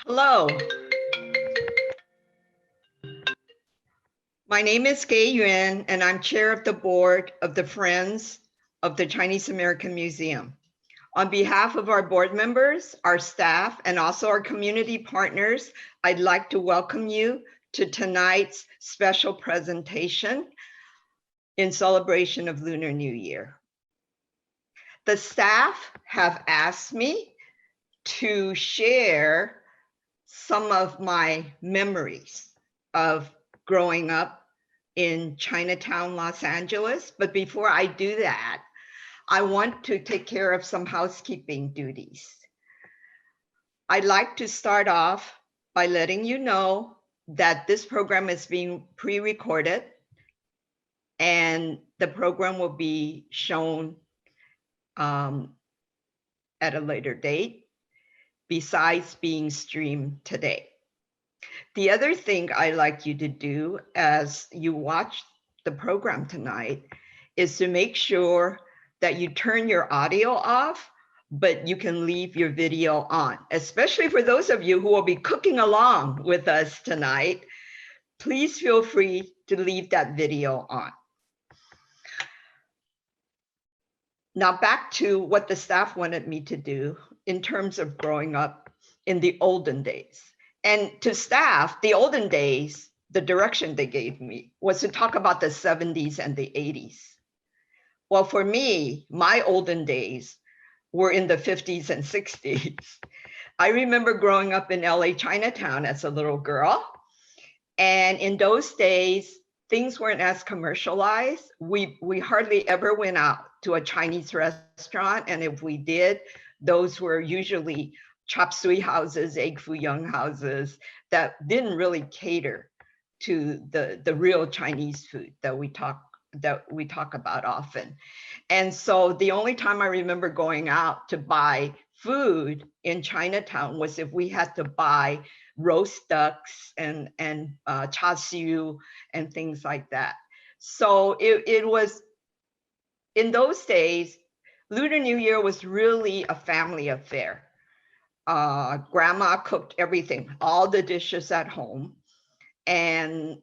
Hello, my name is Gay Yuan, and I'm chair of the board of the Friends of the Chinese American Museum. On behalf of our board members, our staff, and also our community partners, I'd like to welcome you to tonight's special presentation in celebration of Lunar New Year. The staff have asked me to share some of my memories of growing up in Chinatown, Los Angeles. But before I do that, I want to take care of some housekeeping duties. I'd like to start off by letting you know that this program is being pre-recorded and the program will be shown at a later date, besides being streamed today. The other thing I'd like you to do as you watch the program tonight is to make sure that you turn your audio off, but you can leave your video on, especially for those of you who will be cooking along with us tonight. Please feel free to leave that video on. Now back to what the staff wanted me to do in terms of growing up in the olden days. And to staff, the olden days, the direction they gave me was to talk about the 70s and the 80s. Well, for me, my olden days were in the 50s and 60s. I remember growing up in LA Chinatown as a little girl. And in those days, things weren't as commercialized. We hardly ever went out to a Chinese restaurant. And if we did, those were usually chop suey houses, egg foo young houses that didn't really cater to the real Chinese food that we talk about often. And so the only time I remember going out to buy food in Chinatown was if we had to buy roast ducks and char siu and things like that. So it was, in those days, Lunar New Year was really a family affair. Grandma cooked everything, all the dishes at home. And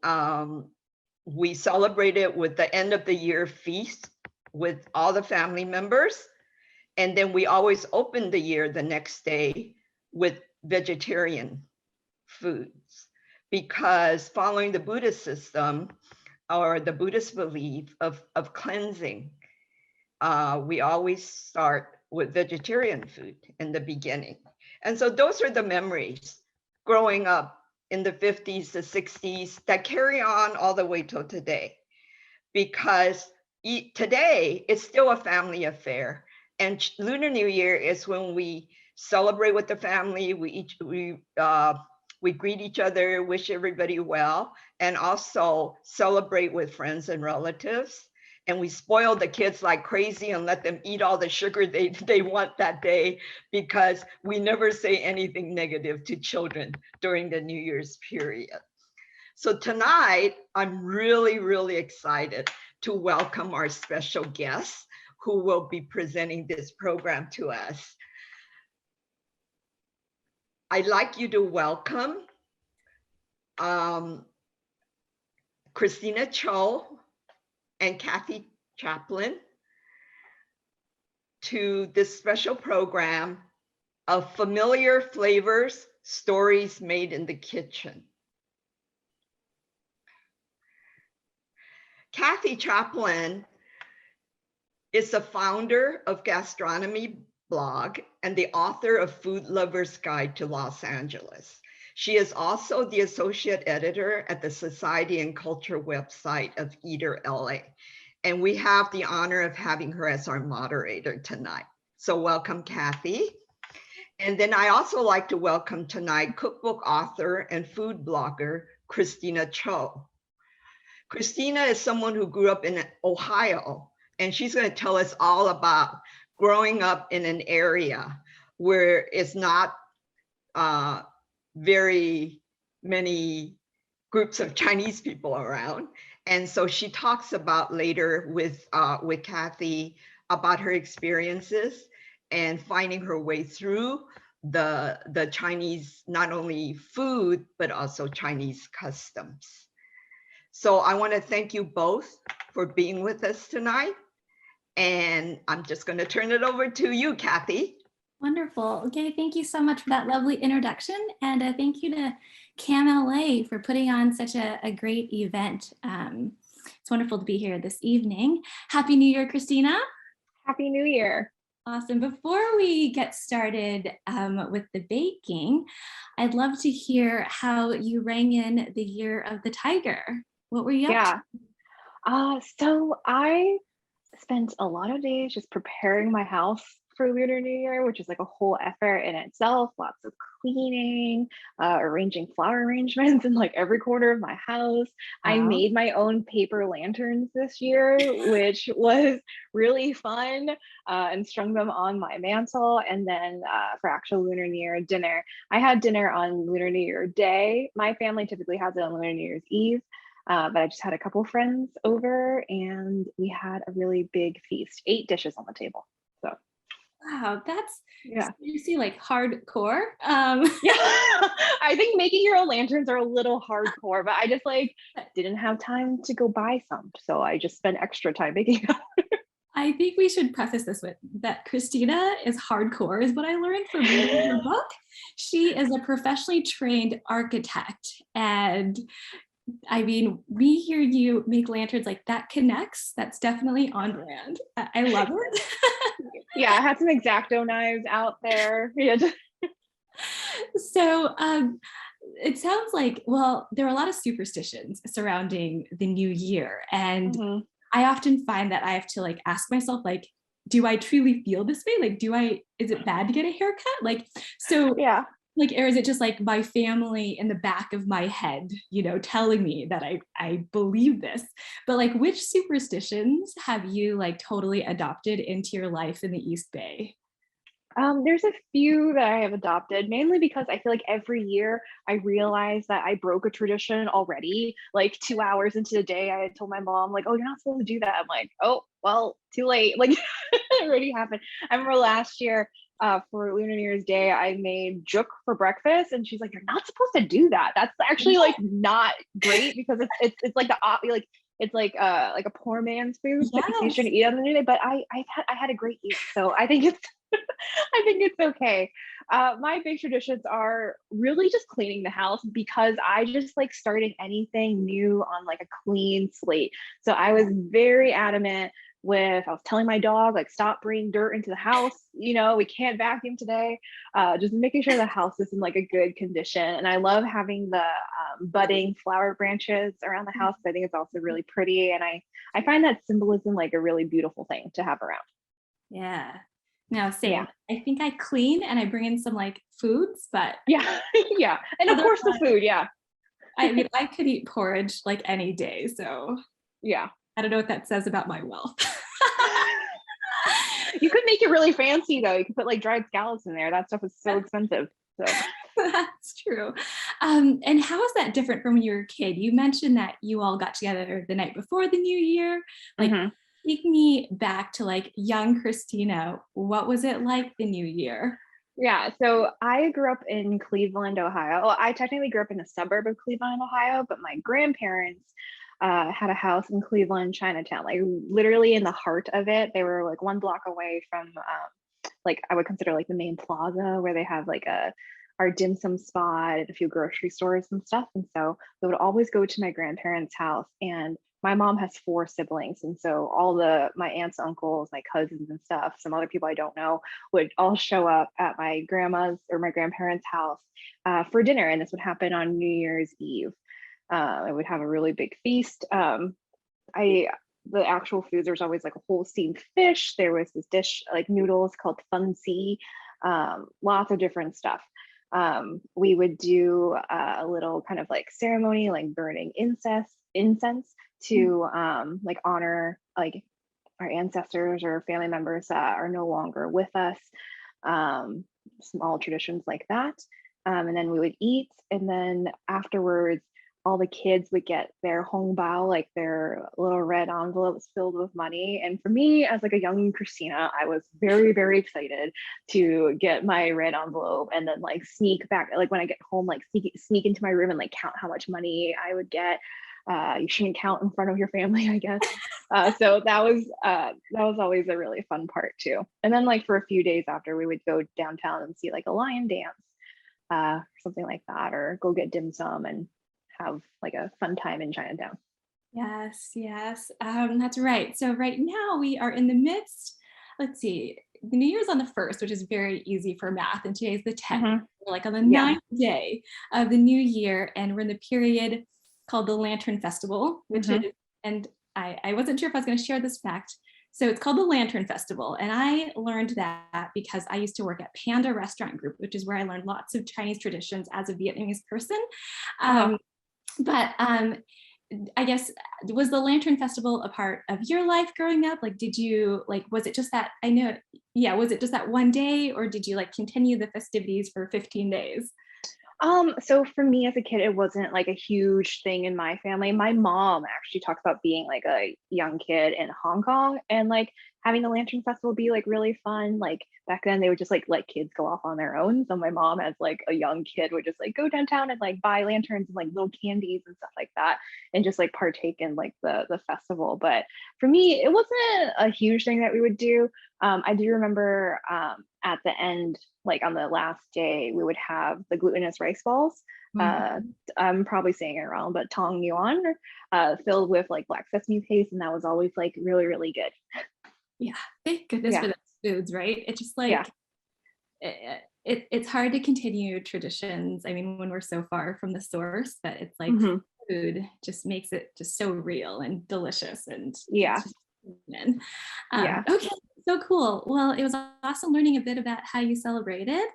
we celebrated with the end of the year feast with all the family members. And then we always opened the year the next day with vegetarian foods, because following the Buddhist system or the Buddhist belief of cleansing, we always start with vegetarian food in the beginning. And so those are the memories growing up in the 50s, the 60s that carry on all the way till today, because today it's still a family affair. And Lunar New Year is when we celebrate with the family. We greet each other, wish everybody well, and also celebrate with friends and relatives. And we spoil the kids like crazy and let them eat all the sugar they want that day, because we never say anything negative to children during the New Year's period. So tonight, I'm really, really excited to welcome our special guests who will be presenting this program to us. I'd like you to welcome Kristina Cho and Cathy Chaplin to this special program of Familiar Flavors, Stories Made in the Kitchen. Cathy Chaplin is the founder of Gastronomy Blog and the author of Food Lover's Guide to Los Angeles. She is also the associate editor at the Society and Culture website of Eater LA. And we have the honor of having her as our moderator tonight. So welcome, Cathy. And then I also like to welcome tonight cookbook author and food blogger, Kristina Cho. Kristina is someone who grew up in Ohio, and she's going to tell us all about growing up in an area where it's not very many groups of Chinese people around. And so she talks about later with Cathy about her experiences and finding her way through the Chinese, not only food, but also Chinese customs. So I want to thank you both for being with us tonight. And I'm just going to turn it over to you, Cathy. Wonderful. Okay, thank you so much for that lovely introduction. And thank you to CAM LA for putting on such a great event. It's wonderful to be here this evening. Happy New Year, Kristina. Happy New Year. Awesome. Before we get started with the baking, I'd love to hear how you rang in the Year of the Tiger. What were you up to? So I spent a lot of days just preparing my house for Lunar New Year, which is like a whole effort in itself. Lots of cleaning, arranging flower arrangements in like every corner of my house. I made my own paper lanterns this year, which was really fun, and strung them on my mantle. And then for actual Lunar New Year dinner, I had dinner on Lunar New Year Day. My family typically has it on Lunar New Year's Eve. But I just had a couple friends over and we had a really big feast, 8 dishes on the table. So wow, that's yeah, seriously like hardcore. Yeah, I think making your own lanterns are a little hardcore, but I just like didn't have time to go buy some, so I just spent extra time making them. I think we should preface this with that Kristina is hardcore, is what I learned from reading her book. She is a professionally trained architect, and I mean, we hear you make lanterns, like that connects. That's definitely on brand. I love it. Yeah, I had some X-Acto knives out there. Yeah. So it sounds like, well, there are a lot of superstitions surrounding the new year. And I often find that I have to like ask myself, like, do I truly feel this way? Like, is it bad to get a haircut? Like, so yeah. Like, or is it just like my family in the back of my head, telling me that I believe this? But like, which superstitions have you like totally adopted into your life in the East Bay? There's a few that I have adopted, mainly because I feel like every year I realize that I broke a tradition already. Like 2 hours into the day, I had told my mom, like, oh, you're not supposed to do that. I'm like, oh, well, too late. Like it already happened. I remember last year for Lunar New Year's Day, I made juk for breakfast, and she's like, "You're not supposed to do that. That's actually like not great because it's like it's like a poor man's food that you shouldn't eat on the new day." But I had a great year, so I think it's I think it's okay. My big traditions are really just cleaning the house because I just like starting anything new on like a clean slate. So I was very adamant I was telling my dog, like, stop bringing dirt into the house. We can't vacuum today. Just making sure the house is in like a good condition. And I love having the budding flower branches around the house. I think it's also really pretty. And I find that symbolism like a really beautiful thing to have around. Yeah. No, same. Yeah. I think I clean and I bring in some like foods, but yeah, yeah. And of course the food, yeah. I mean, I could eat porridge like any day. So yeah. I don't know what that says about my wealth. You could make it really fancy though. You could put like dried scallops in there. That stuff is so expensive. So that's true. And how is that different from when you were a kid? You mentioned that you all got together the night before the new year. Like, take me back to like young Kristina. What was it like the new year? Yeah, so I grew up in Cleveland, Ohio. Well, I technically grew up in a suburb of Cleveland, Ohio, but my grandparents had a house in Cleveland, Chinatown, like literally in the heart of it. They were like 1 block away from like I would consider like the main plaza where they have like our dim sum spot and a few grocery stores and stuff. And so they would always go to my grandparents' house. And my mom has 4 siblings. And so all my aunts, uncles, my cousins and stuff, some other people I don't know, would all show up at my grandma's or my grandparents' house for dinner. And this would happen on New Year's Eve. I would have a really big feast. The actual foods, there was always like a whole steamed fish. There was this dish like noodles called fun si, lots of different stuff. We would do a little kind of like ceremony, like burning incense to like honor like our ancestors or family members that are no longer with us. Small traditions like that. And then we would eat, and then afterwards all the kids would get their Hong Bao, like their little red envelopes filled with money. And for me, as like a young Kristina, I was very, very excited to get my red envelope and then like sneak back, like when I get home, like sneak into my room and like count how much money I would get. You shouldn't count in front of your family, I guess. So that was always a really fun part too. And then like for a few days after, we would go downtown and see like a lion dance, something like that, or go get dim sum and have like a fun time in Chinatown. Yes, yes, that's right. So right now we are in the midst, let's see, the New Year's on the 1st, which is very easy for math, and today's the 10th. We're like on the 9th day of the new year, and we're in the period called the Lantern Festival, which is, and I wasn't sure if I was going to share this fact. So it's called the Lantern Festival. And I learned that because I used to work at Panda Restaurant Group, which is where I learned lots of Chinese traditions as a Vietnamese person. But I guess, was the Lantern Festival a part of your life growing up? Like, did you, like, was it just that, was it just that one day, or did you like continue the festivities for 15 days? So for me as a kid, it wasn't like a huge thing in my family. My mom actually talks about being like a young kid in Hong Kong and like having the Lantern Festival be like really fun. Like back then they would just like let kids go off on their own. So my mom as like a young kid would just like go downtown and like buy lanterns and like little candies and stuff like that and just like partake in like the festival. But for me, it wasn't a huge thing that we would do. I do remember at the end, like on the last day, we would have the glutinous rice balls. I'm probably saying it wrong, but tong yuan, filled with like black sesame paste, and that was always like really, really good. Yeah, thank goodness for those foods, right? It's just like it's hard to continue traditions. I mean, when we're so far from the source, but it's like food just makes it just so real and delicious and okay. So cool. Well, it was awesome learning a bit about how you celebrated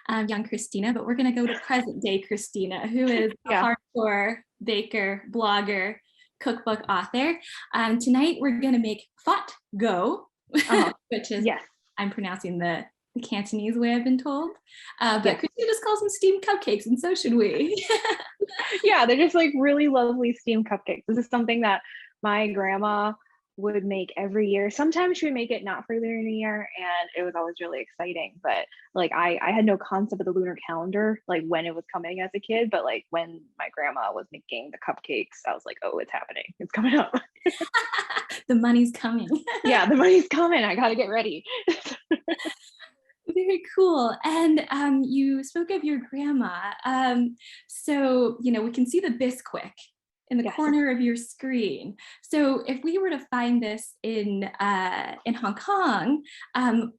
young Kristina, but we're going to go to present day Kristina, who is a hardcore baker, blogger, cookbook author. Tonight, we're going to make Fa Gao, which is, I'm pronouncing the Cantonese way I've been told, but Kristina just calls them steamed cupcakes, and so should we. Yeah, they're just like really lovely steamed cupcakes. This is something that my grandma would make every year. Sometimes she would make it not for Lunar New Year, and it was always really exciting. But like I had no concept of the lunar calendar, like when it was coming as a kid. But like when my grandma was making the cupcakes, I was like, oh, it's happening. It's coming up. The money's coming. Yeah, the money's coming. I gotta get ready. Very cool. And you spoke of your grandma. So, you know, we can see the Bisquick in the corner of your screen. So if we were to find this in Hong Kong, and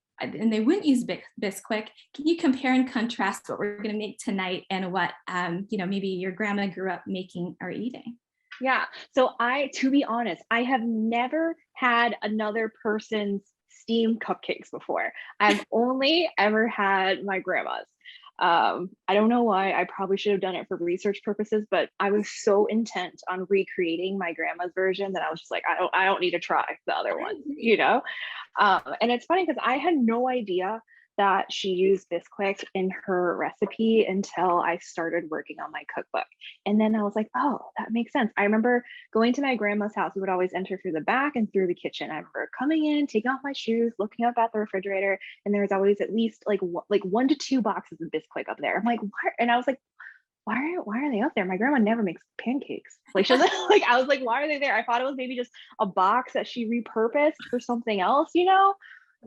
they wouldn't use Bisquick, can you compare and contrast what we're going to make tonight and what you know, maybe your grandma grew up making or eating? Yeah. So to be honest, I have never had another person's steamed cupcakes before. I've only ever had my grandma's. I don't know why. I probably should have done it for research purposes, but I was so intent on recreating my grandma's version that I was just like, I don't need to try the other one, you know? And it's funny because I had no idea that she used Bisquick in her recipe until I started working on my cookbook. And then I was like, oh, that makes sense. I remember going to my grandma's house. We would always enter through the back and through the kitchen. I remember coming in, taking off my shoes, looking up at the refrigerator, and there was always at least like 1 to 2 boxes of Bisquick up there. I'm like, what? And I was like, why are they up there? My grandma never makes pancakes. Like she doesn't, like, I was like, why are they there? I thought it was maybe just a box that she repurposed for something else, you know?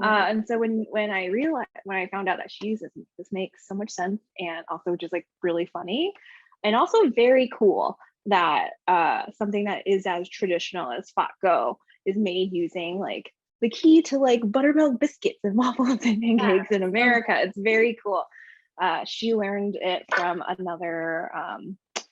And so when I found out that she uses this makes so much sense, and also just like really funny, and also very cool that something that is as traditional as Fa Gao is made using like the key to like buttermilk biscuits and waffles and pancakes in America. It's very cool. She learned it from another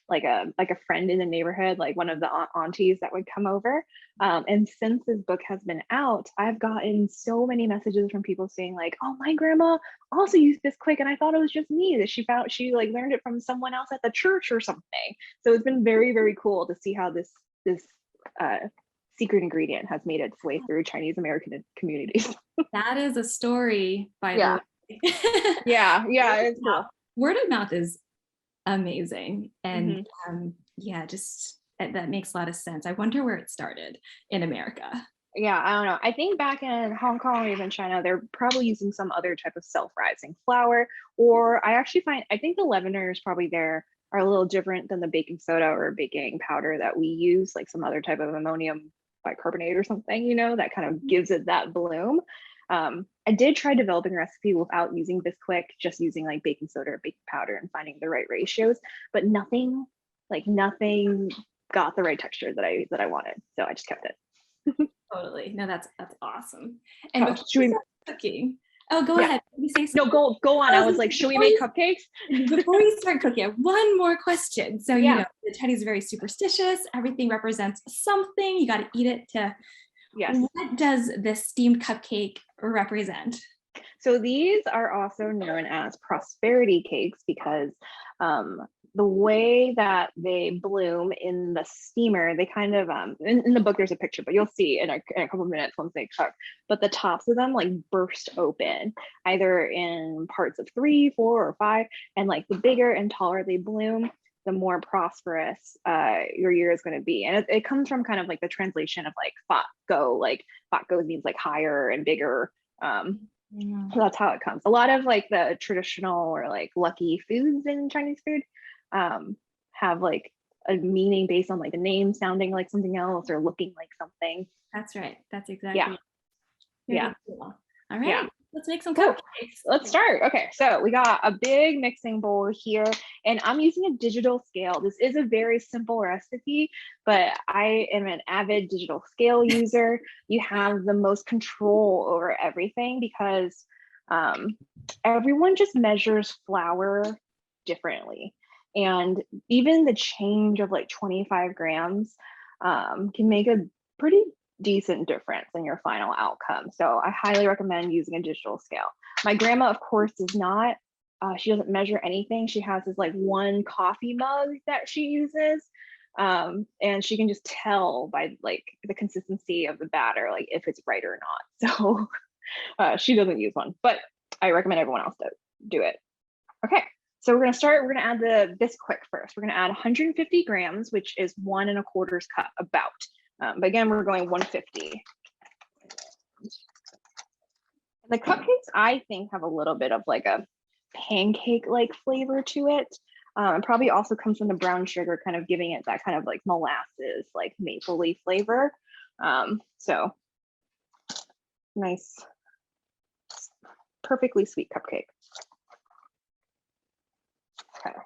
like a friend in the neighborhood, like one of the aunties that would come over. And since this book has been out, I've gotten so many messages from people saying like, oh, my grandma also used Bisquick, and I thought it was just me, that she like learned it from someone else at the church or something. So it's been very, very cool to see how this secret ingredient has made its way through Chinese American communities. That is a story, by the way. yeah, it's cool. Word of mouth is amazing, and Yeah, just that makes a lot of sense. I wonder where it started in America. Yeah, I don't know. I think back in Hong Kong or even China, they're probably using some other type of self-rising flour. Or I think the leaveners probably there are a little different than the baking soda or baking powder that we use, like some other type of ammonium bicarbonate or something, you know, that kind of gives it that bloom. I did try developing a recipe without using Bisquick, just using like baking soda or baking powder and finding the right ratios, but nothing got the right texture that I wanted. So I just kept it. Totally. No, that's awesome. And before Should we we? start cooking, oh, go Yeah. ahead. Can you say No, something? go on. I was like, should we make cupcakes? Before we start cooking, I have one more question. So, you Yeah. know, the Chinese are very superstitious. Everything represents something. You got to eat it to. Yes. What does the steamed cupcake represent? So these are also known as prosperity cakes because the way that they bloom in the steamer, they kind of, in the book there's a picture, but you'll see in a couple of minutes once they cook, but the tops of them like burst open, either in parts of 3, 4, or 5, and like the bigger and taller they bloom, the more prosperous your year is going to be. And it comes from kind of like the translation of like Fa Gao, like Fa Gao means like higher and bigger. So that's how it comes. A lot of like the traditional or like lucky foods in Chinese food have like a meaning based on like the name sounding like something else or looking like something. That's right. That's exactly. Yeah. Yeah. Cool. All right. Yeah. Let's make some Cool. cupcakes. Let's start. Okay, so we got a big mixing bowl here, and I'm using a digital scale. This is a very simple recipe, but I am an avid digital scale user. You have the most control over everything because everyone just measures flour differently. And even the change of like 25 grams can make a pretty decent difference in your final outcome. So I highly recommend using a digital scale. My grandma, of course, does not. She doesn't measure anything. She has this like one coffee mug that she uses. And she can just tell by like the consistency of the batter, like if it's right or not. So she doesn't use one, but I recommend everyone else to do it. Okay, so we're gonna add the Bisquick first. We're gonna add 150 grams, which is 1 1/4 cup about. But again, we're going 150. The cupcakes, I think, have a little bit of like a pancake-like flavor to it. It probably also comes from the brown sugar, kind of giving it that kind of like molasses, like mapley flavor. So nice, perfectly sweet cupcake. Okay,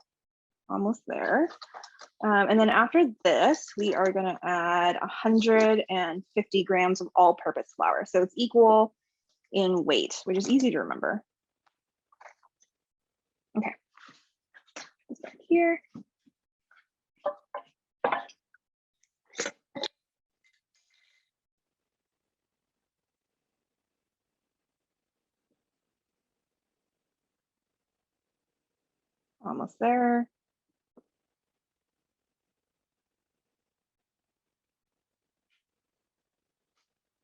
almost there. And then after this, we are going to add 150 grams of all-purpose flour. So it's equal in weight, which is easy to remember. Okay, let's start here. Almost there.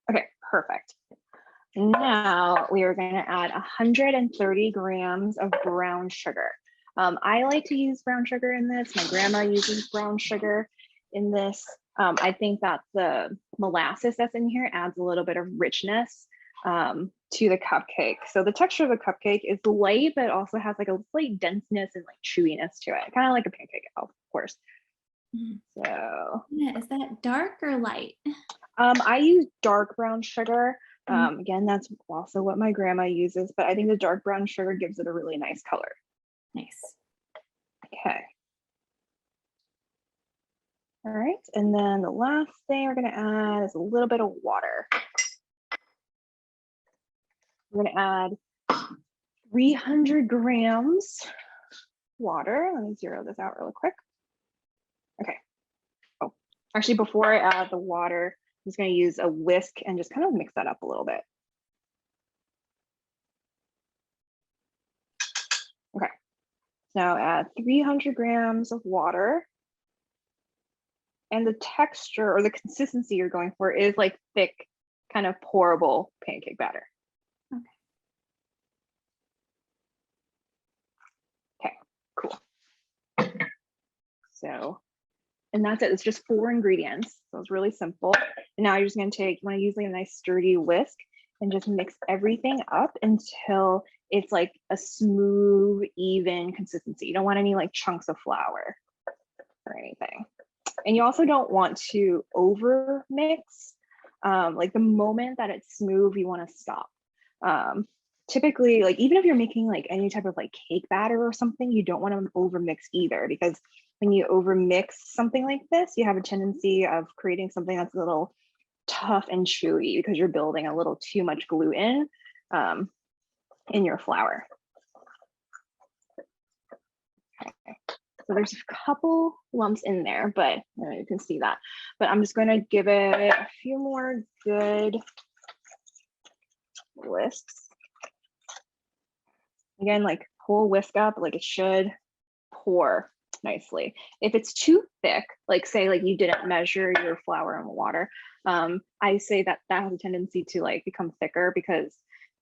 Okay, perfect. Now we are going to add 130 grams of brown sugar. I like to use brown sugar in this. My grandma uses brown sugar in this. I think that the molasses that's in here adds a little bit of richness to the cupcake. So the texture of the cupcake is light, but also has like a slight denseness and like chewiness to it, kind of like a pancake, of course. So yeah, is that dark or light? I use dark brown sugar. Again, that's also what my grandma uses, but I think the dark brown sugar gives it a really nice color. Nice. Okay. All right, and then the last thing we're going to add is a little bit of water. We're going to add 300 grams water. Let me zero this out really quick. Okay. Oh, actually, before I add the water, I'm just going to use a whisk and just kind of mix that up a little bit. Okay. Now add 300 grams of water. And the texture or the consistency you're going for is like thick, kind of pourable pancake batter. Okay, cool. So And that's it. It's just 4 ingredients. So it's really simple. And now you're just going to you want to use like a nice sturdy whisk and just mix everything up until it's like a smooth, even consistency. You don't want any like chunks of flour or anything. And you also don't want to over mix. Like the moment that it's smooth, you want to stop. Typically, like even if you're making like any type of like cake batter or something, you don't want to over mix either, because when you over mix something like this, you have a tendency of creating something that's a little tough and chewy because you're building a little too much gluten in your flour. Okay. So there's a couple lumps in there, but you can see that. But I'm just going to give it a few more good whisks. Again, like pull whisk up like it should, pour nicely. If it's too thick, like say like you didn't measure your flour and water, I say that has a tendency to like become thicker because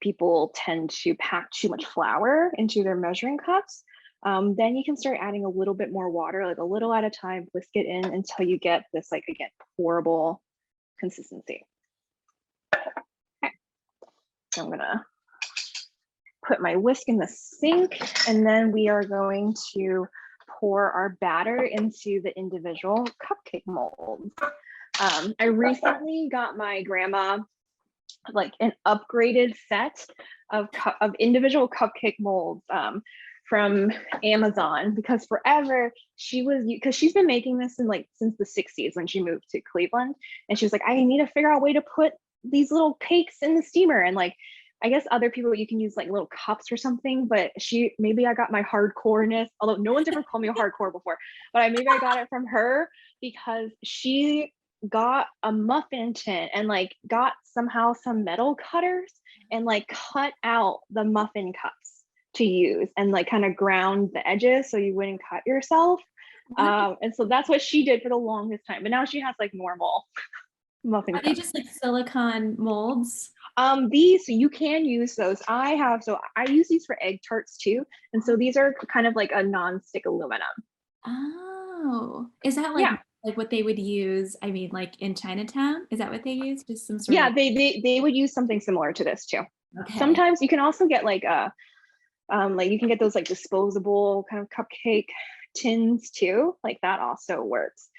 people tend to pack too much flour into their measuring cups. Then you can start adding a little bit more water, like a little at a time, whisk it in until you get this like, again, pourable consistency. Okay. So I'm gonna put my whisk in the sink, and then we are going to pour our batter into the individual cupcake molds. I recently got my grandma like an upgraded set of individual cupcake molds from Amazon, because forever because she's been making this in like since the 60s when she moved to Cleveland, and she was like, I need to figure out a way to put these little cakes in the steamer. And like, I guess other people, you can use like little cups or something, but maybe I got my hardcoreness, although no one's ever called me a hardcore before, but maybe I got it from her because she got a muffin tin and like got somehow some metal cutters and like cut out the muffin cups to use and like kind of ground the edges so you wouldn't cut yourself. And so that's what she did for the longest time, but now she has like normal muffin cups. Are they just like silicone molds? These, so you can use those. I use these for egg tarts too. And so these are kind of like a non-stick aluminum. Oh, is that like, like what they would use? I mean, like in Chinatown, is that what they use? Just some sort of. They would use something similar to this too. Okay. Sometimes you can also get like you can get those like disposable kind of cupcake tins too. Like that also works.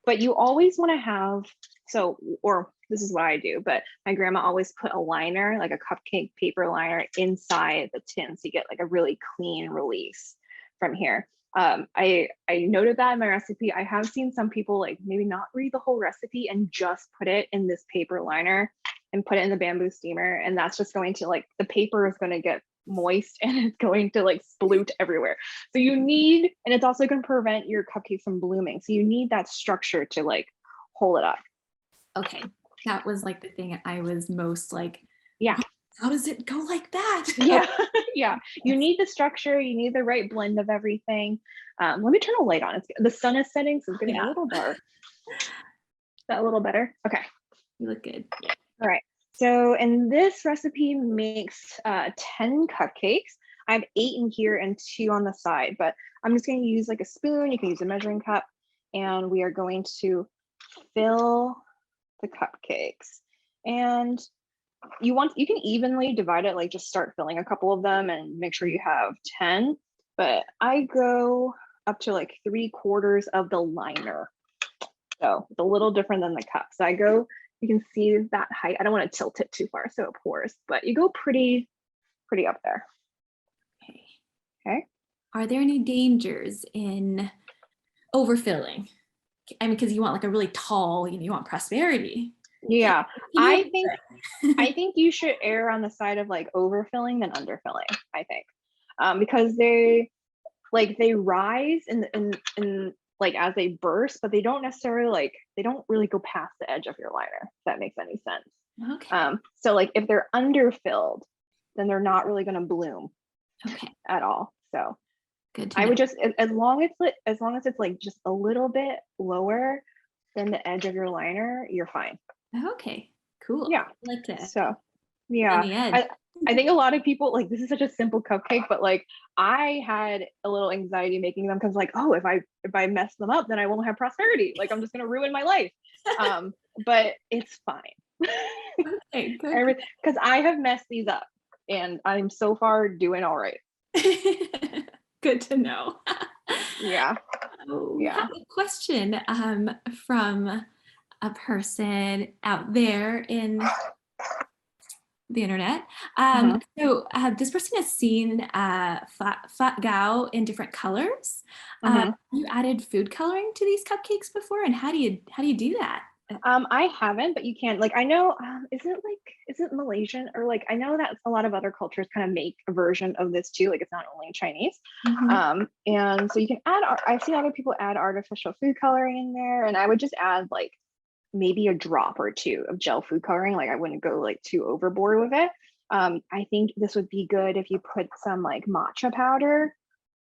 But you always want to have, or this is what I do, but my grandma always put a liner, like a cupcake paper liner inside the tin. So you get like a really clean release from here. I noted that in my recipe. I have seen some people like maybe not read the whole recipe and just put it in this paper liner and put it in the bamboo steamer. And that's just going to like, the paper is going to get moist and it's going to like sploot everywhere. So you need, and it's also going to prevent your cupcakes from blooming. So you need that structure to like hold it up. Okay. That was like the thing I was most like, yeah, how does it go like that? Yeah. Yeah. You need the structure. You need the right blend of everything. Let me turn a light on. The sun is setting, so it's getting a little dark. Is that a little better? Okay. You look good. All right. So, and this recipe makes 10 cupcakes. I have 8 in here and 2 on the side, but I'm just going to use like a spoon. You can use a measuring cup, and we are going to fill the cupcakes. And you can evenly divide it, like just start filling a couple of them and make sure you have 10. But I go up to like 3/4 of the liner. So it's a little different than the cup. So you can see that height. I don't want to tilt it too far so it pours, but you go pretty up there. Okay. Are there any dangers in overfilling? I mean, because you want like a really tall, you want prosperity. Yeah, I think you should err on the side of like overfilling than underfilling, I think, because they rise in like as they burst, but they don't necessarily they don't really go past the edge of your liner, if that makes any sense. Okay. So like if they're underfilled, then they're not really going to bloom at all. So good. I would just, as long as it's like just a little bit lower than the edge of your liner, you're fine. Okay, cool. Yeah. I like that. So yeah, I think a lot of people like, this is such a simple cupcake, but like I had a little anxiety making them because like, oh, if I mess them up, then I won't have prosperity. Like I'm just gonna ruin my life. But it's fine. Okay, good. Because I have messed these up and I'm so far doing all right. Good to know. Yeah. We have a question from a person out there in the internet. So this person has seen Fa Gao in different colors. You added food coloring to these cupcakes before, and how do you do that? I haven't, but you can. Like I know, is it Malaysian or like I know that a lot of other cultures kind of make a version of this too. Like it's not only Chinese. And so you can add. I've seen other people add artificial food coloring in there, and I would just add like maybe a drop or two of gel food coloring. Like I wouldn't go like too overboard with it. I think this would be good if you put some like matcha powder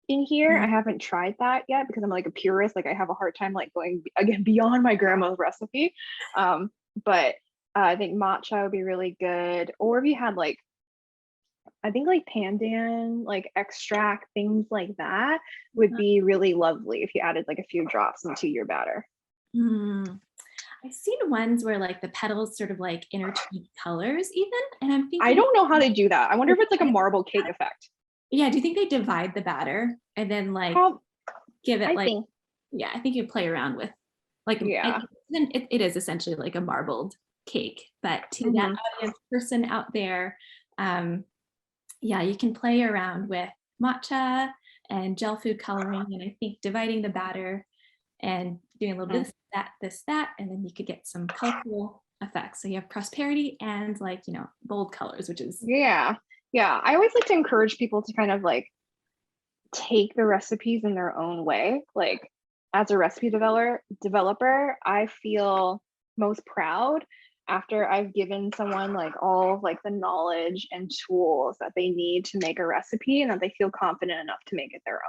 in here. I haven't tried that yet because I'm like a purist. Like I have a hard time like going again beyond my grandma's recipe. But I think matcha would be really good. Or if you had like, I think like pandan, like extract, things like that would be really lovely if you added like a few drops into your batter. I've seen ones where like the petals sort of like interchange colors even, and I'm thinking I don't know how they do that. I wonder if it's like a marble cake effect. Yeah, do you think they divide the batter and then like give it yeah, I think you play around with like then it is essentially like a marbled cake, but to that audience person out there, yeah, you can play around with matcha and gel food coloring, and I think dividing the batter and doing a little bit of that, and then you could get some colorful effects. So you have prosperity and like, you know, bold colors, which is yeah. I always like to encourage people to kind of like take the recipes in their own way. Like as a recipe developer, I feel most proud after I've given someone like all of like the knowledge and tools that they need to make a recipe and that they feel confident enough to make it their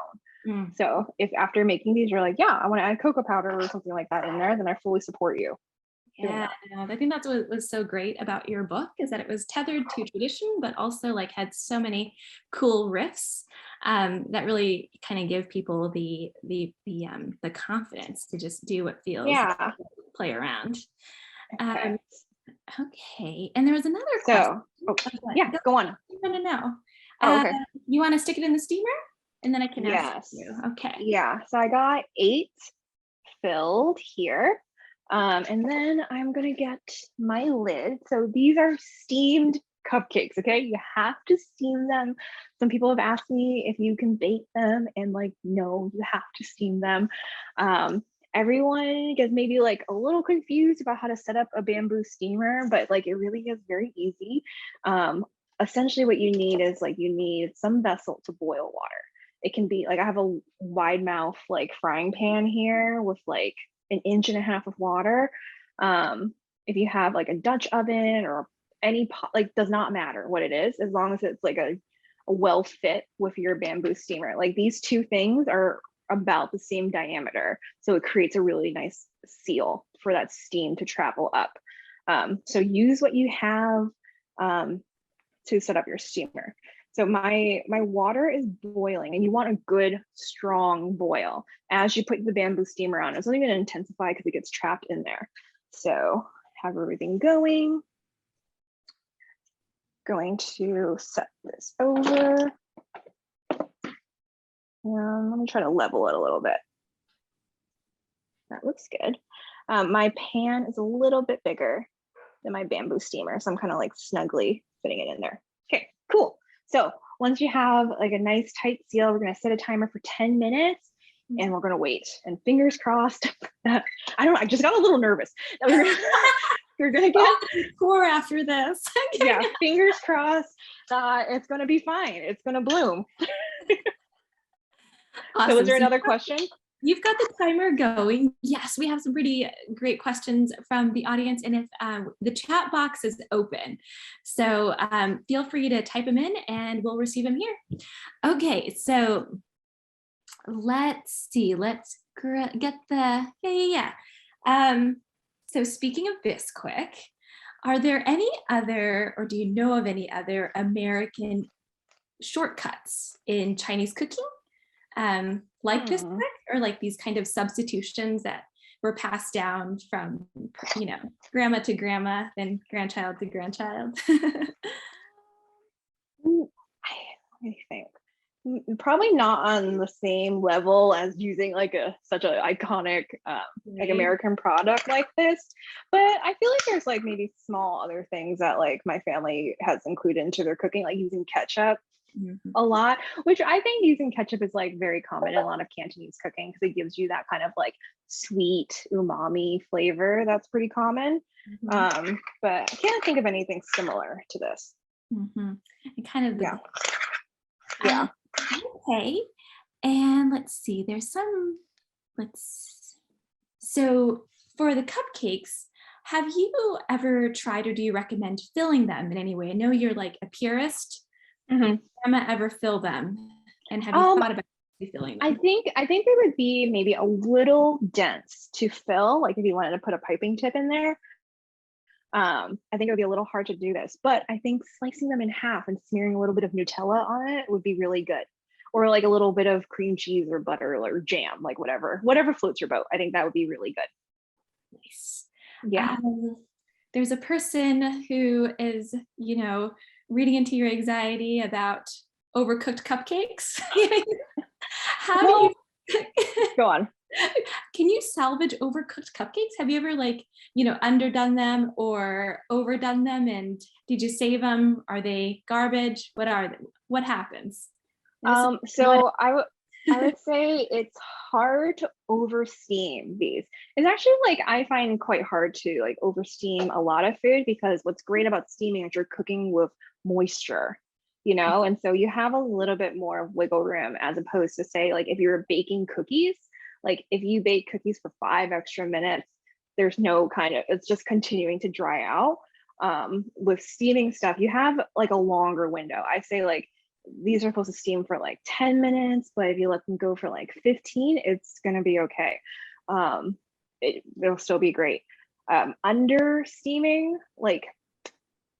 own. So if after making these, you're like, yeah, I want to add cocoa powder or something like that in there, then I fully support you. Yeah, I think that's what was so great about your book is that it was tethered to tradition, but also like had so many cool riffs that really kind of give people the confidence to just do what feels play around. Okay, and there was another question. Go on. I want to know. Okay. You want to stick it in the steamer, and then I can ask you. Okay. Yeah. So I got 8 filled here. And then I'm gonna get my lid. So these are steamed cupcakes, okay? You have to steam them. Some people have asked me if you can bake them, and like, no, you have to steam them. Everyone gets maybe like a little confused about how to set up a bamboo steamer, but like it really is very easy. Essentially what you need is like, you need some vessel to boil water. It can be like, I have a wide mouth like frying pan here with like 1.5 inches of water. If you have like a Dutch oven or any pot, like does not matter what it is, as long as it's like a well fit with your bamboo steamer. Like these two things are about the same diameter, so it creates a really nice seal for that steam to travel up. So use what you have to set up your steamer. So my water is boiling, and you want a good strong boil. As you put the bamboo steamer on, it's only going to intensify because it gets trapped in there. So have everything going. Going to set this over. And let me try to level it a little bit. That looks good. My pan is a little bit bigger than my bamboo steamer, so I'm kind of like snugly fitting it in there. Okay, cool. So once you have like a nice tight seal, we're gonna set a timer for 10 minutes and we're gonna wait. And fingers crossed. I just got a little nervous. We're gonna get core after this. Yeah, fingers crossed. It's gonna be fine. It's gonna bloom. Awesome. So is there another question? You've got the timer going. Yes, we have some pretty great questions from the audience, and if the chat box is open, so feel free to type them in and we'll receive them here. Okay, so let's see. Let's get the So speaking of Bisquick, Are there any other, or do you know of any other American shortcuts in Chinese cooking, like this book, or like these kind of substitutions that were passed down from, grandma to grandma, then grandchild to grandchild? Let me think. Probably not on the same level as using like such an iconic like American product like this, but I feel like there's like maybe small other things that like my family has included into their cooking, like using ketchup a lot, which I think using ketchup is like very common in a lot of Cantonese cooking because it gives you that kind of like sweet umami flavor that's pretty common. But I can't think of anything similar to this. And kind of yeah. Okay, and let's see, so for the cupcakes, have you ever tried, or do you recommend filling them in any way? I know you're like a purist. Did Grandma ever fill them? And have you thought about filling them? I think they would be maybe a little dense to fill, like if you wanted to put a piping tip in there. I think it would be a little hard to do this, but I think slicing them in half and smearing a little bit of Nutella on it would be really good. Or like a little bit of cream cheese or butter or jam, like whatever floats your boat. I think that would be really good. Nice. Yeah. There's a person who is, reading into your anxiety about overcooked cupcakes. How do you go on? Can you salvage overcooked cupcakes? Have you ever underdone them or overdone them? And did you save them? Are they garbage? What are they? What happens? So I would say it's hard to over steam these. It's actually like I find quite hard to like over steam a lot of food, because what's great about steaming is you're cooking with moisture, and so you have a little bit more wiggle room, as opposed to say like if you're baking cookies, like if you bake cookies for 5 extra minutes, there's no it's just continuing to dry out. With steaming stuff, you have like a longer window. I say like these are supposed to steam for like 10 minutes, but if you let them go for like 15, it's going to be okay. It'll still be great. Under steaming, like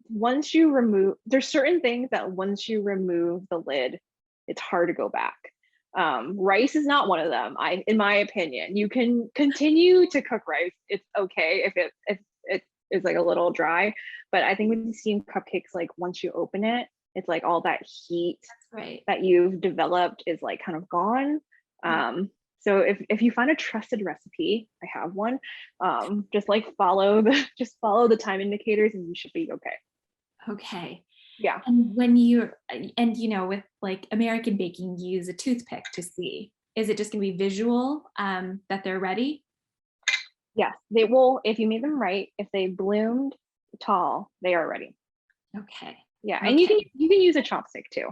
once you remove, there's certain things that once you remove the lid, it's hard to go back. Rice is not one of them. In my opinion, you can continue to cook rice. It's okay if it is like a little dry, but I think when you steam cupcakes, like once you open it, it's like all that heat that you've developed is like kind of gone. So if you find a trusted recipe, I have one, just follow the time indicators and you should be okay. Okay. Yeah. And with like American baking, you use a toothpick to see. Is it just gonna be visual that they're ready? Yes, they will. If you made them right, if they bloomed tall, they are ready. Okay. Yeah, and you can use a chopstick too.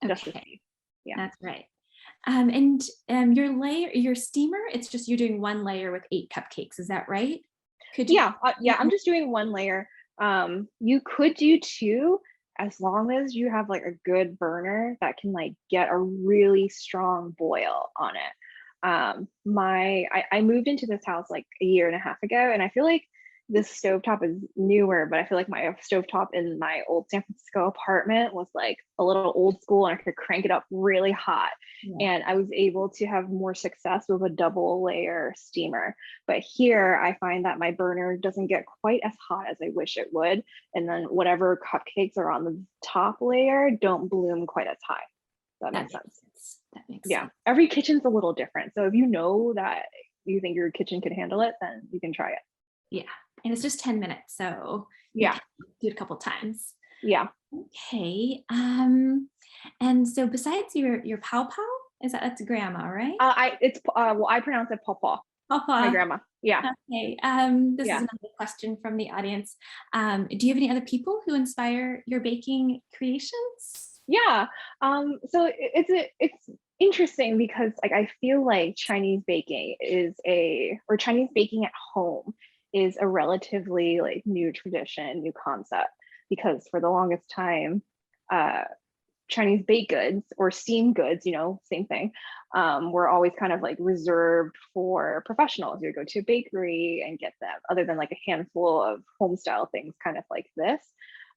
Okay. Yeah, that's right. And your steamer, it's just you're doing one layer with 8 cupcakes. Is that right? I'm just doing one layer. You could do 2, as long as you have like a good burner that can like get a really strong boil on it. I moved into this house like a year and a half ago, and I feel like this stovetop is newer, but I feel like my stovetop in my old San Francisco apartment was like a little old school, and I could crank it up really hot. And I was able to have more success with a double layer steamer. But here I find that my burner doesn't get quite as hot as I wish it would. And then whatever cupcakes are on the top layer don't bloom quite as high. That makes sense. That makes sense. Every kitchen's a little different. So if you know that you think your kitchen could handle it, then you can try it. Yeah. And it's just 10 minutes. So do it a couple times. Yeah. Okay. And so besides your pow pow, that's grandma, right? I pronounce it pawpaw. My grandma. Yeah. Okay. This is another question from the audience. Do you have any other people who inspire your baking creations? Yeah. So it's interesting because like I feel like Chinese baking Chinese baking at home is a relatively like new tradition, new concept, because for the longest time, Chinese baked goods or steamed goods, you know, same thing, were always kind of like reserved for professionals. You would go to a bakery and get them, other than like a handful of home style things, kind of like this.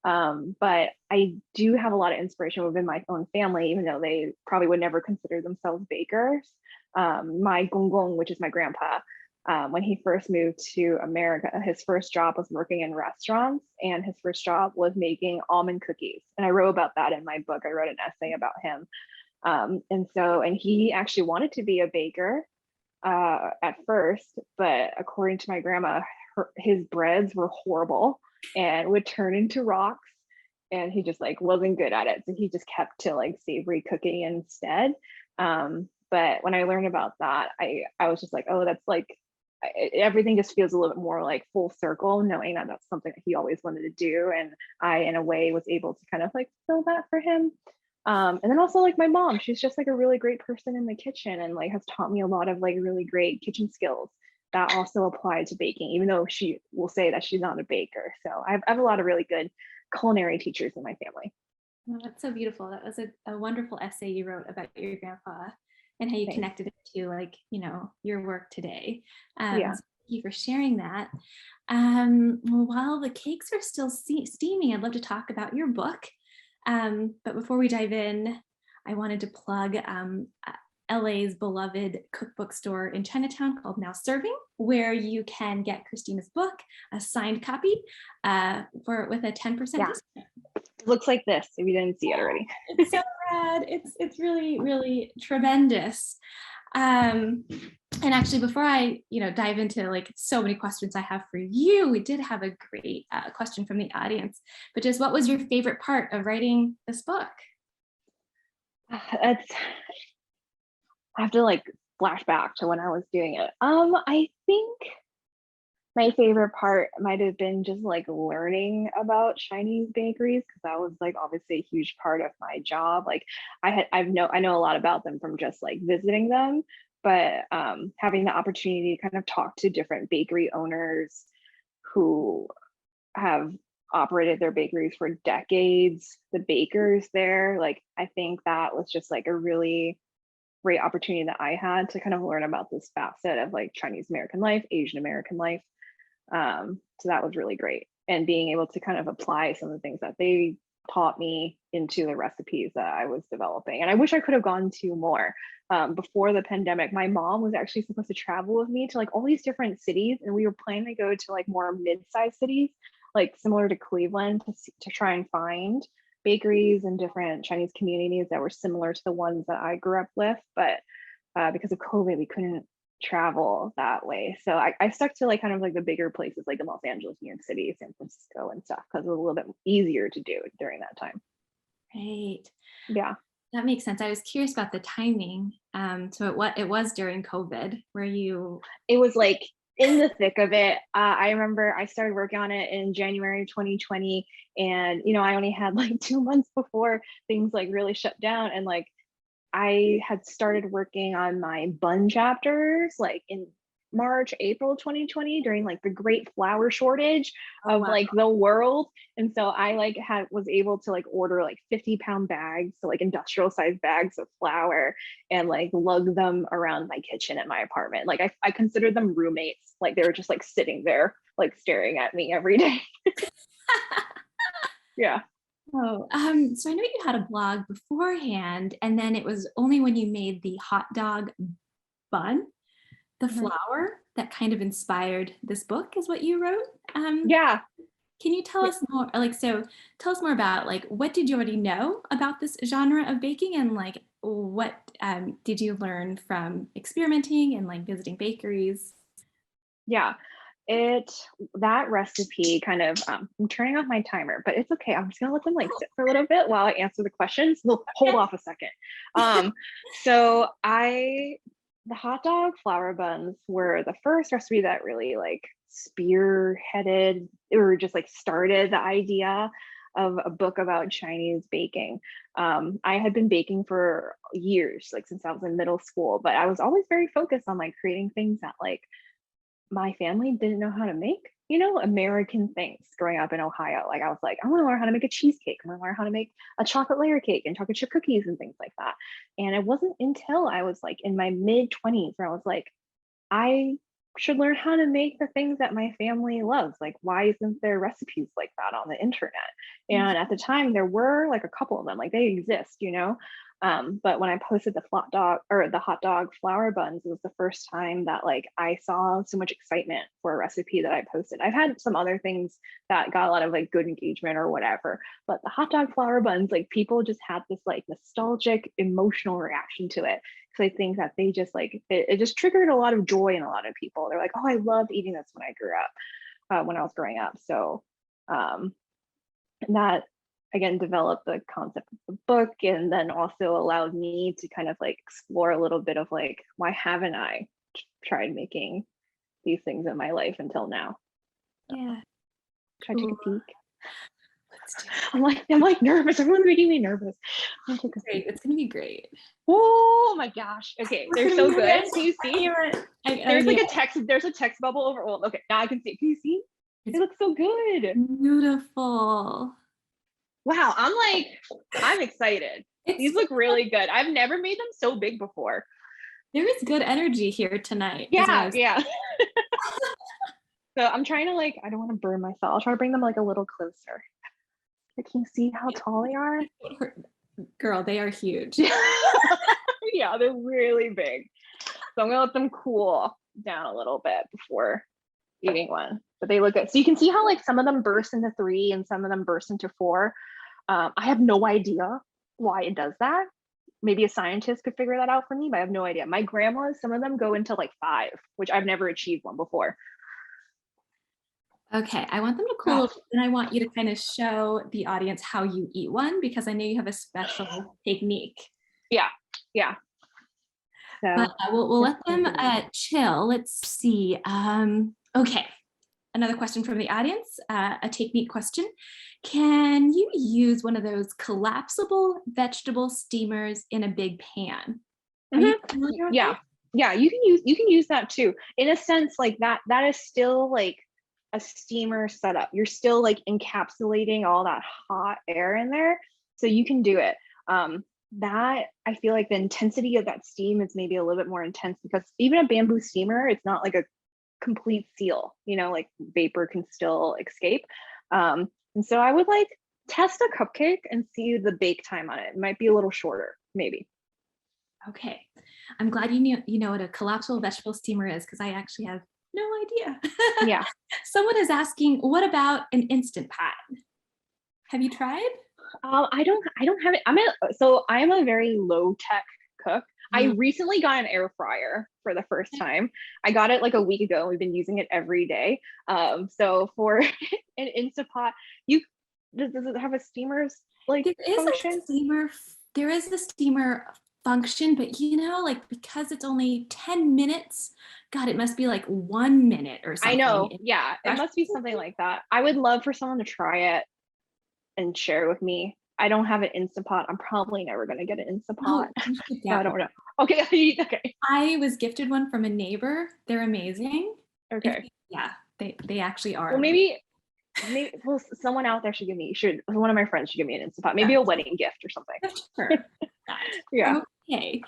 But I do have a lot of inspiration within my own family, even though they probably would never consider themselves bakers. My gong gong, which is my grandpa, when he first moved to America, his first job was working in restaurants, and his first job was making almond cookies. And I wrote about that in my book. I wrote an essay about him. And he actually wanted to be a baker at first, but according to my grandma, his breads were horrible and would turn into rocks. And he just like wasn't good at it. So he just kept to like savory cooking instead. But when I learned about that, I was just like, oh, that's like, everything just feels a little bit more like full circle, knowing that that's something that he always wanted to do. And I, in a way, was able to kind of like fill that for him. And then also like my mom, she's just like a really great person in the kitchen and like has taught me a lot of like really great kitchen skills that also apply to baking, even though she will say that she's not a baker. So I have a lot of really good culinary teachers in my family. Oh, that's so beautiful. That was a wonderful essay you wrote about your grandpa and how you Thanks. connected it to like, you know, your work today. Yeah. So thank you for sharing that. While the cakes are still steaming, I'd love to talk about your book. But before we dive in, I wanted to plug LA's beloved cookbook store in Chinatown called Now Serving, where you can get Kristina's book, a signed copy, with a 10% discount. It looks like this if you didn't see it already. It's so rad. It's really, really tremendous. And actually, before I dive into like so many questions I have for you, we did have a great question from the audience, which is, what was your favorite part of writing this book? I have to like flash back to when I was doing it. I think my favorite part might have been just like learning about Chinese bakeries, because that was like obviously a huge part of my job. Like I know a lot about them from just like visiting them, but having the opportunity to kind of talk to different bakery owners who have operated their bakeries for decades, the bakers there, like I think that was just like a really great opportunity that I had to kind of learn about this facet of like Chinese American life, Asian American life. So that was really great. And being able to kind of apply some of the things that they taught me into the recipes that I was developing. And I wish I could have gone to more. Before the pandemic, my mom was actually supposed to travel with me to like all these different cities, and we were planning to go to like more mid-sized cities, like similar to Cleveland, to try and find bakeries and different Chinese communities that were similar to the ones that I grew up with. But because of COVID, we couldn't travel that way. So I stuck to like kind of like the bigger places like in Los Angeles, New York City, San Francisco and stuff, because it was a little bit easier to do during that time. Right. Yeah. That makes sense. I was curious about the timing. So it was during COVID where you... It was like in the thick of it. I remember I started working on it in January 2020, and I only had like 2 months before things like really shut down, and like I had started working on my bun chapters like in March, April 2020 during like the great flour shortage of like the world. And so I like was able to like order like 50-pound bags, so like industrial sized bags of flour, and like lug them around my kitchen at my apartment. Like I considered them roommates. Like they were just like sitting there, like staring at me every day. Yeah. Oh, so I know you had a blog beforehand, and then it was only when you made the hot dog bun, the flour, that kind of inspired this book, is what you wrote. Yeah. Can you tell us more? Tell us more about like, what did you already know about this genre of baking, and like what did you learn from experimenting and like visiting bakeries? Yeah. That recipe kind of I'm turning off my timer, but it's okay. I'm just gonna let them like sit for a little bit while I answer the questions. We'll hold off a second. So the hot dog flour buns were the first recipe that really like spearheaded or just like started the idea of a book about Chinese baking. I had been baking for years, like since I was in middle school, but I was always very focused on like creating things that like my family didn't know how to make, you know, American things growing up in Ohio. Like I was like, I want to learn how to make a cheesecake. I want to learn how to make a chocolate layer cake and chocolate chip cookies and things like that. And it wasn't until I was like in my mid 20s where I was like, I should learn how to make the things that my family loves. Like, why isn't there recipes like that on the internet? And at the time, there were like a couple of them, like they exist, you know. But when I posted the hot dog flour buns, it was the first time that like I saw so much excitement for a recipe that I posted. I've had some other things that got a lot of like good engagement or whatever, but the hot dog flour buns, like people just had this like nostalgic emotional reaction to it. So I think that they just like it just triggered a lot of joy in a lot of people. They're like, oh, I loved eating this when I grew up, when I was growing up. So and that again developed the concept of the book, and then also allowed me to kind of like explore a little bit of like, why haven't I tried making these things in my life until now? Yeah. Try to take a Cool. peek. Let's do I'm like nervous. Everyone's making me nervous. it. Great. It's gonna be great. Oh my gosh. Okay, they're so good. Can you see? There's like there's a text bubble over. Oh, okay, now I can see it. Can you see? It looks so good. Beautiful. Wow, I'm excited. These look really good. I've never made them so big before. There is good energy here tonight. Yeah. So I'm trying to like, I don't want to burn myself. I'll try to bring them like a little closer. Can you see how tall they are? Girl, they are huge. Yeah, they're really big. So I'm gonna let them cool down a little bit before eating one. But they look good. So you can see how like some of them burst into 3 and some of them burst into 4. I have no idea why it does that. Maybe a scientist could figure that out for me, but I have no idea. My grandma's, some of them go into like 5, which I've never achieved one before. Okay, I want them to cool, and I want you to kind of show the audience how you eat one, because I know you have a special technique. Yeah. So we'll let them chill. Let's see. Okay, another question from the audience, a technique question. Can you use one of those collapsible vegetable steamers in a big pan? Yeah, you can use that too. In a sense, like that is still like a steamer setup. You're still like encapsulating all that hot air in there, so you can do it. That I feel like the intensity of that steam is maybe a little bit more intense, because even a bamboo steamer, it's not like a complete seal, you know, like vapor can still escape. And so I would like test a cupcake and see the bake time on it. It might be a little shorter, maybe. Okay, I'm glad you know what a collapsible vegetable steamer is, because I actually have no idea. Yeah. Someone is asking, what about an Instant Pot? Have you tried? I don't have it. I'm a very low tech cook. I recently got an air fryer for the first time. I got it like a week ago. We've been using it every day. So for an Instant Pot, does it have a steamer's like function? There is a steamer function, but you know, like, because it's only 10 minutes, God, it must be like 1 minute or something. I know. Yeah, it must be something like that. I would love for someone to try it and share with me. I don't have an Instant Pot. I'm probably never going to get an Instant Pot. I don't know. Okay. I was gifted one from a neighbor. They're amazing. Okay. Yeah, they actually are. Well, maybe someone out there one of my friends should give me an Instant Pot. Maybe a wedding gift or something. Sure. Yeah. Okay.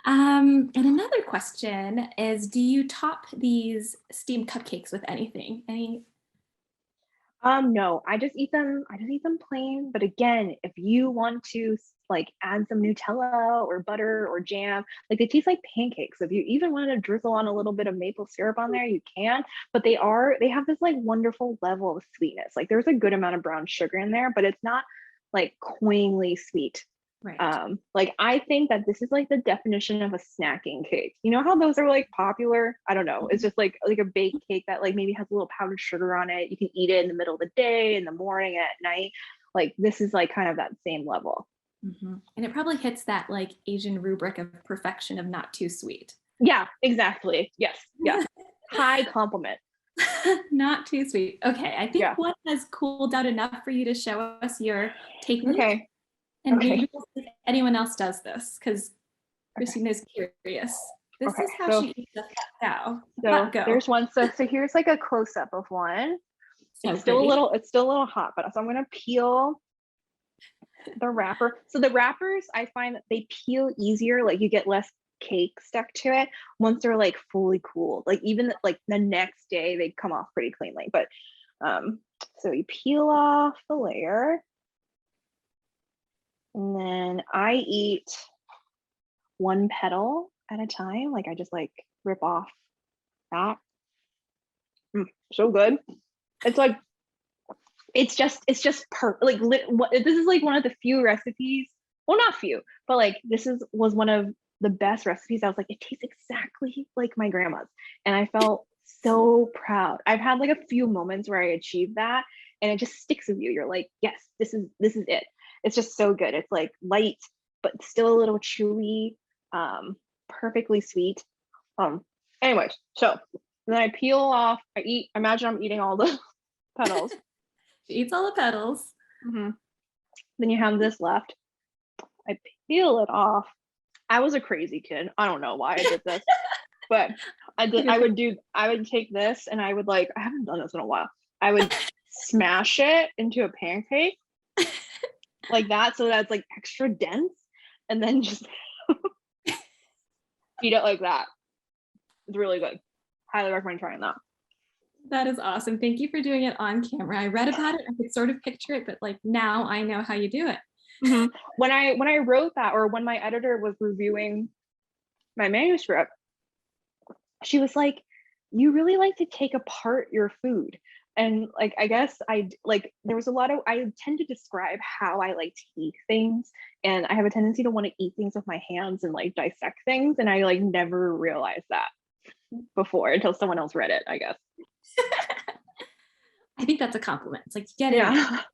And another question is, do you top these steamed cupcakes with anything? No, I just eat them plain. But again, if you want to like add some Nutella or butter or jam, like they taste like pancakes. If you even want to drizzle on a little bit of maple syrup on there, you can. But they have this like wonderful level of sweetness. Like there's a good amount of brown sugar in there, but it's not like cloyingly sweet. Right. Like I think that this is like the definition of a snacking cake. You know how those are like popular? I don't know. It's just like a baked cake that like maybe has a little powdered sugar on it. You can eat it in the middle of the day, in the morning, at night. Like this is like kind of that same level. And it probably hits that like Asian rubric of perfection of not too sweet. Yeah, exactly. Yes. Yeah. High compliment. Not too sweet. Okay, I think one has cooled down enough for you to show us your technique. Okay. And maybe if anyone else does this, because Kristina is curious. This Okay, is how so she eats the Fa Gao. so Go. there's one. So here's like a close up of one. So It's still pretty. it's still a little hot, but so I'm gonna peel the wrapper. So the wrappers, I find that they peel easier. Like you get less cake stuck to it once they're like fully cooled. Like even like the next day they come off pretty cleanly. But so you peel off the layer, and then I eat one petal at a time. Like I just like rip off that. So good. It's like it's just like this is like one of the few recipes, well not few, but like was one of the best recipes. I was like, it tastes exactly like my grandma's, and I felt so proud. I've had like a few moments where I achieved that, and it just sticks with you. You're like, yes, this is it. It's just so good. It's like light but still a little chewy, perfectly sweet. Anyways, so then I peel off, imagine I'm eating all the petals. She eats all the petals. Mm-hmm. Then you have this left. I peel it off. I was a crazy kid. I don't know why I did this, but I would take this and I would like, I haven't done this in a while. I would smash it into a pancake like that. So that's like extra dense, and then just eat it like that. It's really good. Highly recommend trying that. That is awesome. Thank you for doing it on camera. I read about it. I could sort of picture it, but like now I know how you do it. Mm-hmm. When I wrote that, or when my editor was reviewing my manuscript, she was like, you really like to take apart your food. And like, I guess there was I tend to describe how I like to eat things. And I have a tendency to want to eat things with my hands and like dissect things. And I like never realized that before until someone else read it, I guess. I think that's a compliment. It's like you get it,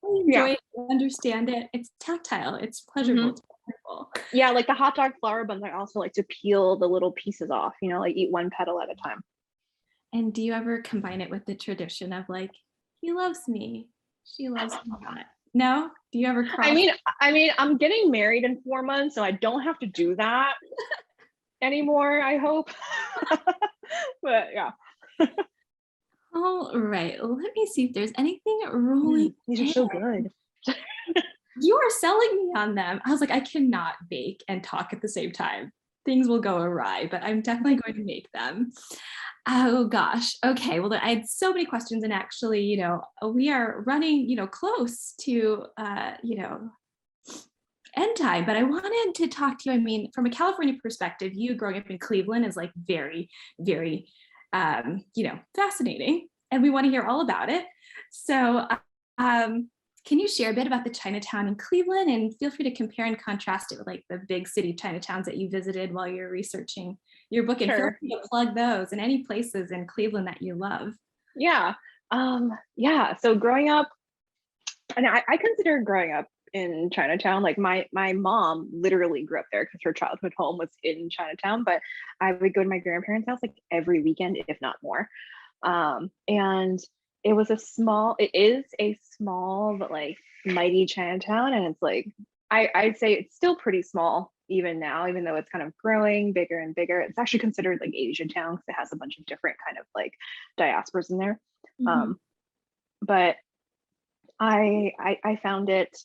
you enjoy it, you understand it. It's tactile. It's pleasurable. It's wonderful. Yeah, like the hot dog flour buns, I also like to peel the little pieces off. Like eat one petal at a time. And do you ever combine it with the tradition of like, he loves me, she loves me not? No? Do you ever cross? I mean, I'm getting married in 4 months, so I don't have to do that anymore, I hope. But yeah. All right, let me see if there's anything rolling. These are so good. You are selling me on them. I was like, I cannot bake and talk at the same time. Things will go awry, but I'm definitely going to make them. Oh gosh. Okay. Well, I had so many questions, and actually, we are running, close to, end time, but I wanted to talk to you. I mean, from a California perspective, you growing up in Cleveland is like very, very, fascinating, and we want to hear all about it. So, can you share a bit about the Chinatown in Cleveland, and feel free to compare and contrast it with like the big city Chinatowns that you visited while you're researching your book, and feel free to plug those and any places in Cleveland that you love. Yeah. So growing up, and I consider growing up in Chinatown, like my mom literally grew up there because her childhood home was in Chinatown, but I would go to my grandparents' house like every weekend, if not more. And it is a small but like mighty Chinatown, and it's like I'd say it's still pretty small even now, even though it's kind of growing bigger and bigger. It's actually considered like Asian town because it has a bunch of different kind of like diasporas in there. Mm-hmm. But I found it,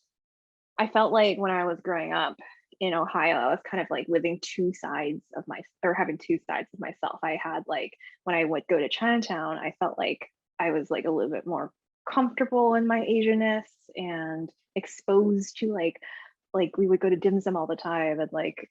I felt like when I was growing up in Ohio, I was kind of like having two sides of myself. I had like, when I would go to Chinatown, I felt like I was like a little bit more comfortable in my Asianness and exposed to like we would go to dim sum all the time and like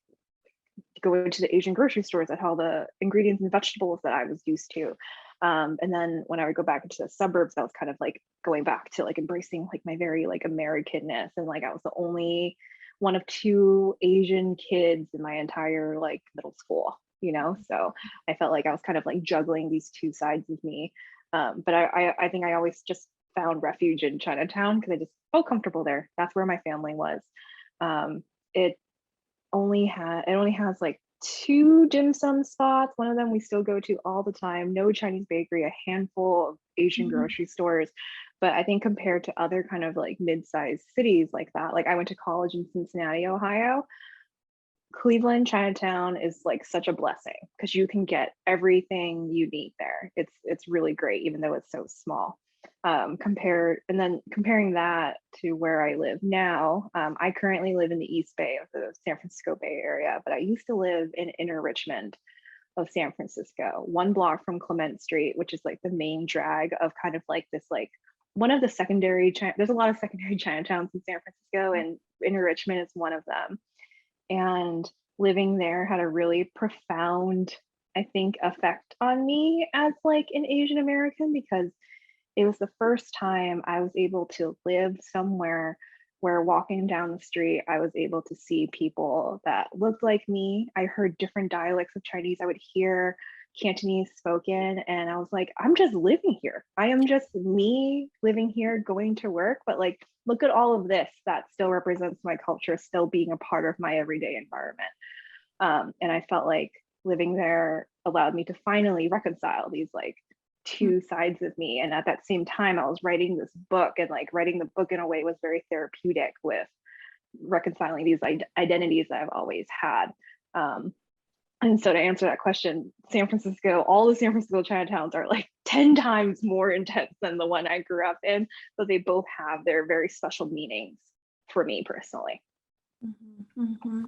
go into the Asian grocery stores that had all the ingredients and vegetables that I was used to. And then when I would go back into the suburbs, I was kind of like going back to like embracing like my very like Americanness, and like I was the only one of 2 Asian kids in my entire like middle school, so I felt like I was kind of like juggling these 2 sides of me. But I think I always just found refuge in Chinatown because I just felt comfortable there. That's where my family was. It only has like 2 dim sum spots. One of them we still go to all the time. No Chinese bakery, a handful of Asian grocery stores. But I think compared to other kind of like mid-sized cities like that, like I went to college in Cincinnati, Ohio. Cleveland Chinatown is like such a blessing because you can get everything you need there. It's really great, even though it's so small. Comparing that to where I live now, I currently live in the East Bay of the San Francisco Bay Area, but I used to live in inner Richmond of San Francisco, 1 block from Clement Street, which is like the main drag of kind of like this, like one of the secondary, there's a lot of secondary Chinatowns in San Francisco, and inner Richmond is one of them. And living there had a really profound, I think, effect on me as like an Asian American, because it was the first time I was able to live somewhere where walking down the street, I was able to see people that looked like me. I heard different dialects of Chinese. I would hear Cantonese spoken, and I was like, I'm just living here. I am just me living here, going to work, but like, look at all of this that still represents my culture, still being a part of my everyday environment. And I felt like living there allowed me to finally reconcile these like two sides of me. And at that same time, I was writing this book, and like writing the book in a way was very therapeutic with reconciling these identities that I've always had. And so to answer that question, San Francisco, all the San Francisco Chinatowns are like 10 times more intense than the one I grew up in, but they both have their very special meanings for me personally. Mm-hmm, mm-hmm.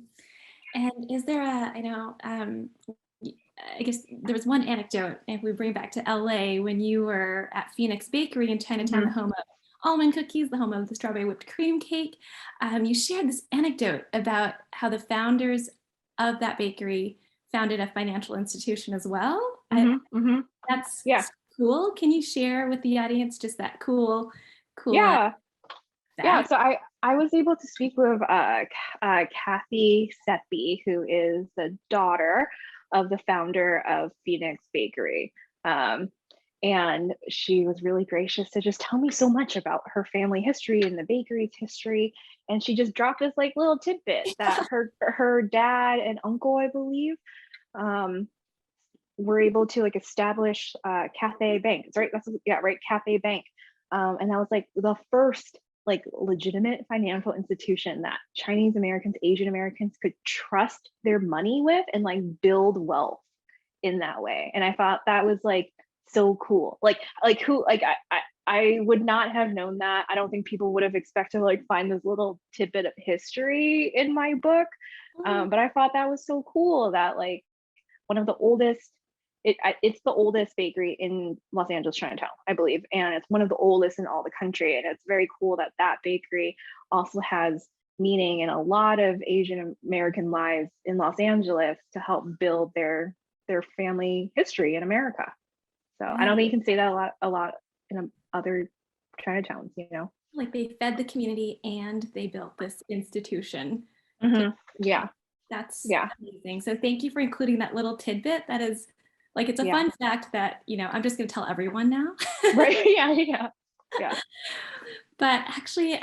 And is there I guess there was one anecdote, if we bring back to LA, when you were at Phoenix Bakery in Chinatown, the home of almond cookies, the home of the strawberry whipped cream cake. You shared this anecdote about how the founders of that bakery founded a financial institution as well. That's cool. Can you share with the audience just that cool yeah so I was able to speak with Cathy Chaplin, who is the daughter of the founder of Phoenix Bakery, and she was really gracious to just tell me so much about her family history and the bakery's history. And she just dropped this like little tidbit that her dad and uncle, I believe, were able to like establish Cathay Bank. Right? Cathay Bank. And that was like the first like legitimate financial institution that Chinese Americans, Asian Americans could trust their money with and like build wealth in that way. And I thought that was like so cool. I would not have known that. I don't think people would have expected to like find this little tidbit of history in my book. But I thought that was so cool that like one of the oldest, it's the oldest bakery in Los Angeles Chinatown, I believe, and it's one of the oldest in all the country. And it's very cool that that bakery also has meaning in a lot of Asian American lives in Los Angeles to help build their family history in America. So I don't think you can say that a lot in other Chinatowns, you know. Like they fed the community and they built this institution. Yeah. That's amazing. So thank you for including that little tidbit. That is like, it's a fun fact that, you know, I'm just going to tell everyone now. Right. Yeah. But actually,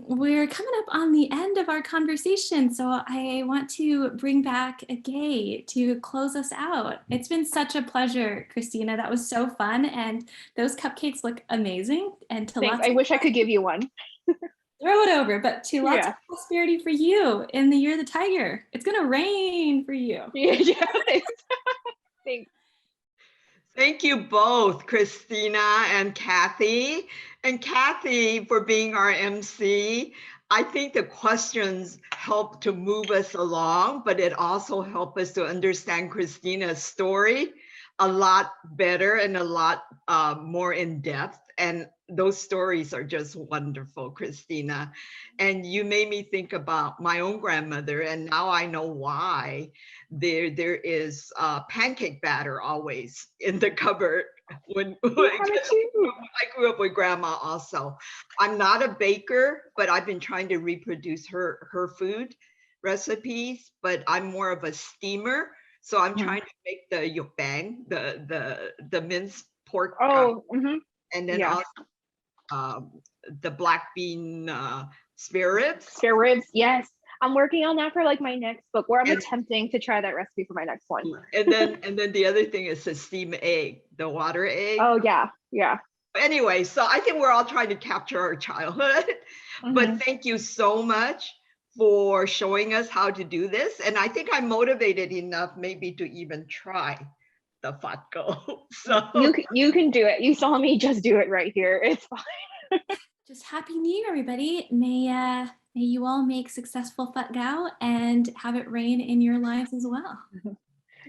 we're coming up on the end of our conversation. So I want to bring back Gay to close us out. It's been such a pleasure, Kristina. That was so fun. And those cupcakes look amazing. And to Thanks. I wish I could give you one. Throw it over, but to lots of prosperity for you in the year of the tiger. It's going to rain for you. Yeah. Thanks. Thank you both, Kristina and Cathy. And Cathy for being our MC. I think the questions help to move us along, but it also helped us to understand Kristina's story a lot better and a lot more in depth. And those stories are just wonderful, Kristina. And you made me think about my own grandmother, and now I know why there is pancake batter always in the cupboard. When I grew up with grandma also. I'm not a baker, but I've been trying to reproduce her food recipes, but I'm more of a steamer. So I'm trying to make the yukbang, the minced pork. And then also the black bean spare ribs. Spare ribs, yes. I'm working on that for like my next book, where I'm attempting to try that recipe for my next one. And then the other thing is the steamed egg, the water egg. Oh yeah. Anyway, so I think we're all trying to capture our childhood. But thank you so much for showing us how to do this. And I think I'm motivated enough maybe to even try the Fa Gao. So You can do it. You saw me just do it right here. It's fine. Just Happy New Year, everybody. May you all make successful Fa Gao and have it rain in your lives as well.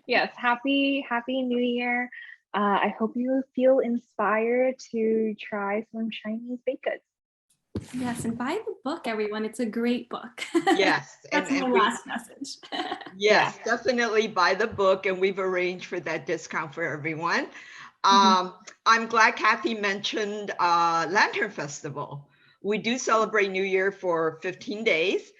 Yes, happy New Year. I hope you feel inspired to try some Chinese baked goods. Yes, and buy the book, everyone. It's a great book. yes, That's my last message. Yes, definitely buy the book, and we've arranged for that discount for everyone. I'm glad Cathy mentioned Lantern Festival. We do celebrate New Year for 15 days,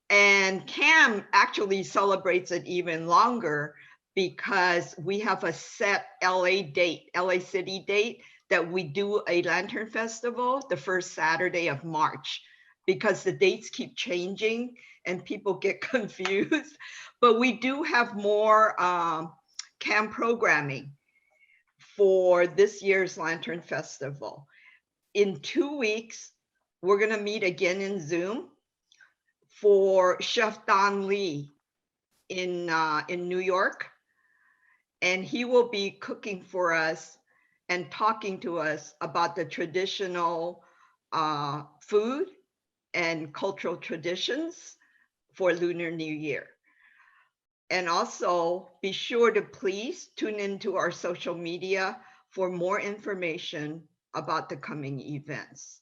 and Cam actually celebrates it even longer because we have a set LA City date that we do a Lantern Festival the first Saturday of March, because the dates keep changing and people get confused. But we do have more Cam programming for this year's Lantern Festival. In 2 weeks, we're gonna meet again in Zoom for Chef Don Lee in New York. And he will be cooking for us and talking to us about the traditional food and cultural traditions for Lunar New Year. And also be sure to please tune into our social media for more information about the coming events.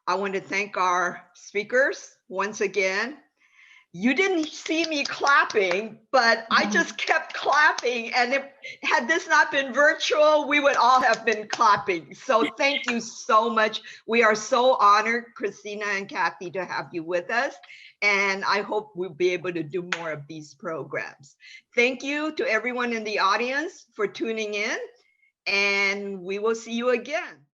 I want to thank our speakers once again. You didn't see me clapping, but I just kept clapping. And had this not been virtual, we would all have been clapping. So thank you so much. We are so honored, Kristina and Cathy, to have you with us. And I hope we'll be able to do more of these programs. Thank you to everyone in the audience for tuning in, and we will see you again.